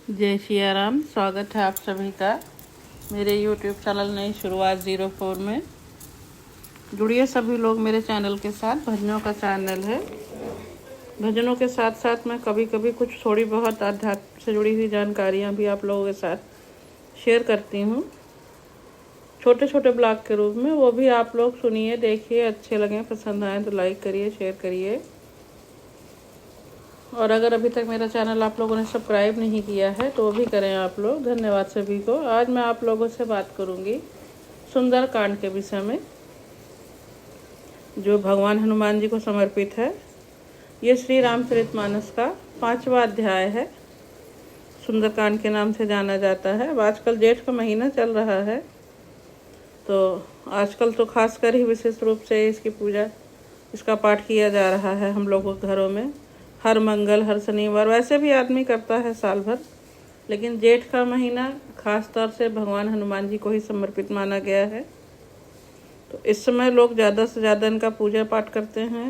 जय सिया राम। स्वागत है आप सभी का मेरे YouTube चैनल नई शुरुआत 04 में। जुड़िए सभी लोग मेरे चैनल के साथ। भजनों का चैनल है। भजनों के साथ साथ मैं कभी कभी कुछ थोड़ी बहुत आध्यात्म से जुड़ी हुई जानकारियाँ भी आप लोगों के साथ शेयर करती हूँ, छोटे छोटे ब्लॉग के रूप में। वो भी आप लोग सुनिए, देखिए, अच्छे लगें, पसंद आए तो लाइक करिए, शेयर करिए। और अगर अभी तक मेरा चैनल आप लोगों ने सब्सक्राइब नहीं किया है तो वो भी करें आप लोग। धन्यवाद सभी को। आज मैं आप लोगों से बात करूंगी सुंदरकांड के विषय में, जो भगवान हनुमान जी को समर्पित है। ये श्री रामचरितमानस का 5वां अध्याय है। सुंदरकांड के नाम से जाना जाता है। अब आजकल जेठ का महीना चल रहा है, तो आजकल तो खासकर ही विशेष रूप से इसकी पूजा, इसका पाठ किया जा रहा है हम लोगों के घरों में। हर मंगल, हर शनिवार, वैसे भी आदमी करता है साल भर, लेकिन जेठ का महीना खास तौर से भगवान हनुमान जी को ही समर्पित माना गया है। तो इस समय लोग ज़्यादा से ज़्यादा इनका पूजा पाठ करते हैं।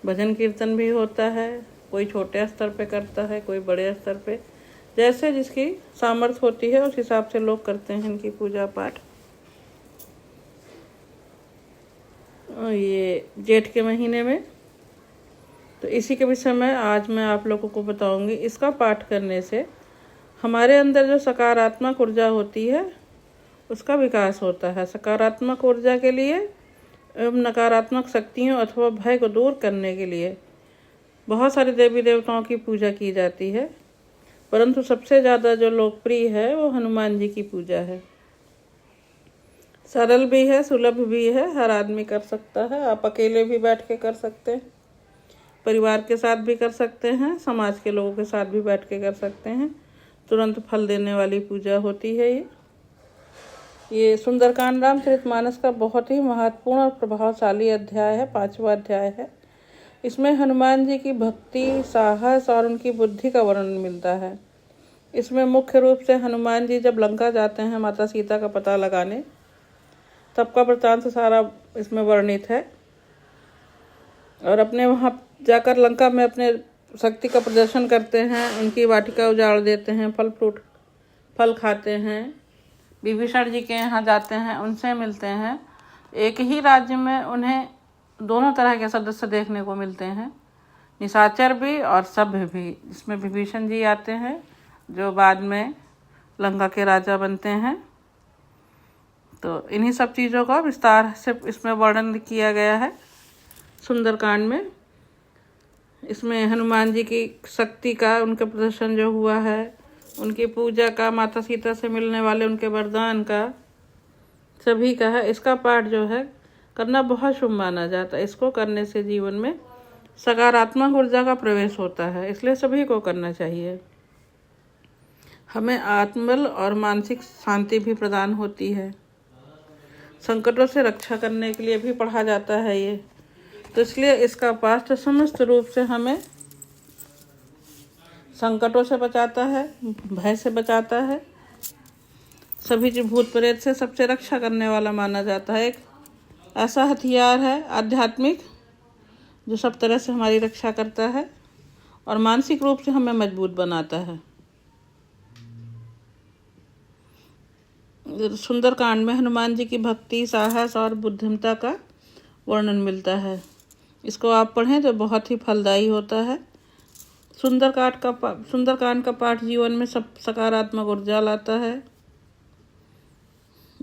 भजन कीर्तन भी होता है। कोई छोटे स्तर पे करता है, कोई बड़े स्तर पे, जैसे जिसकी सामर्थ्य होती है उस हिसाब से लोग करते हैं इनकी पूजा पाठ। ये जेठ के महीने में, तो इसी के विषय में आज मैं आप लोगों को बताऊंगी। इसका पाठ करने से हमारे अंदर जो सकारात्मक ऊर्जा होती है उसका विकास होता है। सकारात्मक ऊर्जा के लिए एवं नकारात्मक शक्तियों अथवा भय को दूर करने के लिए बहुत सारे देवी देवताओं की पूजा की जाती है, परंतु सबसे ज़्यादा जो लोकप्रिय है वो हनुमान जी की पूजा है। सरल भी है, सुलभ भी है, हर आदमी कर सकता है। आप अकेले भी बैठ के कर सकते हैं, परिवार के साथ भी कर सकते हैं, समाज के लोगों के साथ भी बैठ के कर सकते हैं। तुरंत फल देने वाली पूजा होती है ये सुंदरकांड रामचरितमानस का बहुत ही महत्वपूर्ण और प्रभावशाली अध्याय है। 5वां अध्याय है। इसमें हनुमान जी की भक्ति, साहस और उनकी बुद्धि का वर्णन मिलता है। इसमें मुख्य रूप से हनुमान जी जब लंका जाते हैं माता सीता का पता लगाने, तब का वृत्तांत सारा इसमें वर्णित है। और अपने वहाँ जाकर लंका में अपने शक्ति का प्रदर्शन करते हैं, उनकी वाटिका उजाड़ देते हैं, फल खाते हैं। विभीषण जी के यहाँ जाते हैं, उनसे मिलते हैं। एक ही राज्य में उन्हें दोनों तरह के सदस्य देखने को मिलते हैं, निशाचर भी और सभ्य भी। जिसमें विभीषण जी आते हैं जो बाद में लंका के राजा बनते हैं। तो इन्हीं सब चीज़ों का विस्तार से इसमें वर्णन किया गया है सुंदरकांड में। इसमें हनुमान जी की शक्ति का, उनके प्रदर्शन जो हुआ है, उनकी पूजा का, माता सीता से मिलने वाले उनके वरदान का, सभी का है। इसका पाठ जो है करना बहुत शुभ माना जाता है। इसको करने से जीवन में सकारात्मक ऊर्जा का प्रवेश होता है, इसलिए सभी को करना चाहिए। हमें आत्मबल और मानसिक शांति भी प्रदान होती है। संकटों से रक्षा करने के लिए भी पढ़ा जाता है ये, तो इसलिए इसका पाठ समस्त रूप से हमें संकटों से बचाता है, भय से बचाता है, सभी जो भूत प्रेत से सबसे रक्षा करने वाला माना जाता है। एक ऐसा हथियार है आध्यात्मिक जो सब तरह से हमारी रक्षा करता है और मानसिक रूप से हमें मजबूत बनाता है। सुंदरकांड में हनुमान जी की भक्ति, साहस और बुद्धिमत्ता का वर्णन मिलता है। इसको आप पढ़ें तो बहुत ही फलदायी होता है। सुंदरकांड का पाठ जीवन में सब सकारात्मक ऊर्जा लाता है,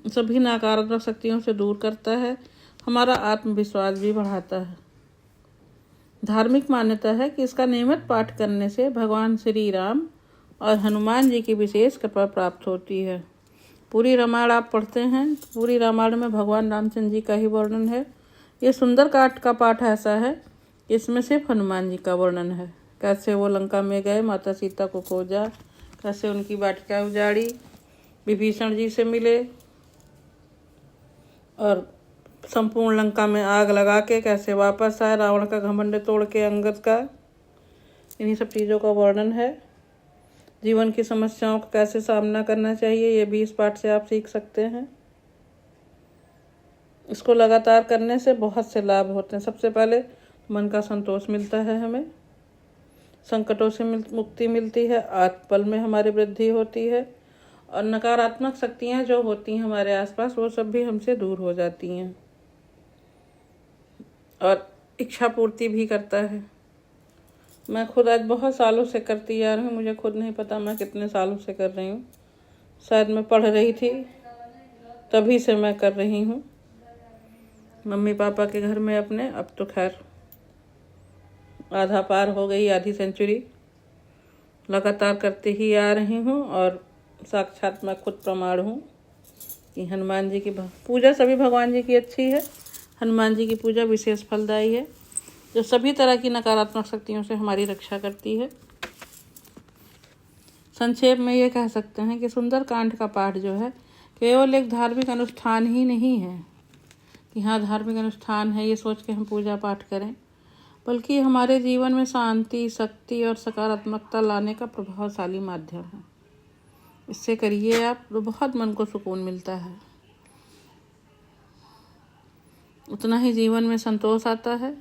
सभी नकारात्मक शक्तियों से दूर करता है, हमारा आत्मविश्वास भी बढ़ाता है। धार्मिक मान्यता है कि इसका नियमित पाठ करने से भगवान श्री राम और हनुमान जी की विशेष कृपा प्राप्त होती है। पूरी रामायण आप पढ़ते हैं, पूरी रामायण में भगवान रामचंद्र जी का ही वर्णन है। ये सुंदरकांड का पाठ ऐसा है कि इसमें सिर्फ हनुमान जी का वर्णन है। कैसे वो लंका में गए, माता सीता को खोजा, कैसे उनकी वाटिका उजाड़ी, विभीषण जी से मिले और संपूर्ण लंका में आग लगा के कैसे वापस आए, रावण का घमंड तोड़ के अंगद का, इन्हीं सब चीज़ों का वर्णन है। जीवन की समस्याओं का कैसे सामना करना चाहिए ये भी इस पाठ से आप सीख सकते हैं। इसको लगातार करने से बहुत से लाभ होते हैं। सबसे पहले मन का संतोष मिलता है हमें, संकटों से मुक्ति मिलती है, आत्मबल में हमारी वृद्धि होती है और नकारात्मक शक्तियाँ जो होती हैं हमारे आसपास वो सब भी हमसे दूर हो जाती हैं। और इच्छा पूर्ति भी करता है। मैं खुद आज बहुत सालों से करती आ रही हूँ, मुझे खुद नहीं पता मैं कितने सालों से कर रही हूँ। शायद मैं पढ़ रही थी तभी से मैं कर रही हूँ, मम्मी पापा के घर में अपने। अब तो खैर आधा पार हो गई, आधी सेंचुरी लगातार करते ही आ रही हूँ और साक्षात मैं खुद प्रमाण हूँ कि हनुमान जी की पूजा सभी भगवान जी की अच्छी है। हनुमान जी की पूजा विशेष फलदायी है, जो सभी तरह की नकारात्मक शक्तियों से हमारी रक्षा करती है। संक्षेप में ये कह सकते हैं कि सुंदरकांड का पाठ जो है केवल एक धार्मिक अनुष्ठान ही नहीं है कि हाँ धार्मिक अनुष्ठान है ये सोच के हम पूजा पाठ करें, बल्कि हमारे जीवन में शांति, शक्ति और सकारात्मकता लाने का प्रभावशाली माध्यम है। इससे करिए आप तो बहुत मन को सुकून मिलता है, उतना ही जीवन में संतोष आता है,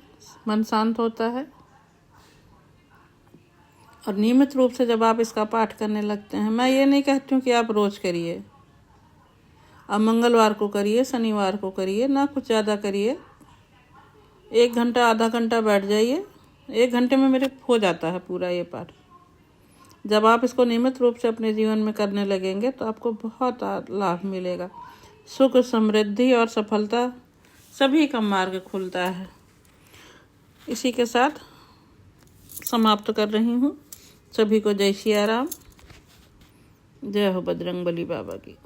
मन शांत होता है। और नियमित रूप से जब आप इसका पाठ करने लगते हैं, मैं ये नहीं कहती हूँ कि आप रोज़ करिए, आप मंगलवार को करिए, शनिवार को करिए, ना कुछ ज़्यादा करिए, 1 घंटा आधा घंटा बैठ जाइए। 1 घंटे में मेरे हो जाता है पूरा ये पाठ। जब आप इसको नियमित रूप से अपने जीवन में करने लगेंगे तो आपको बहुत लाभ मिलेगा। सुख, समृद्धि और सफलता सभी का मार्ग खुलता है। इसी के साथ समाप्त कर रही हूँ। सभी को जय सिया राम, जय हो बजरंगबली बाबा की।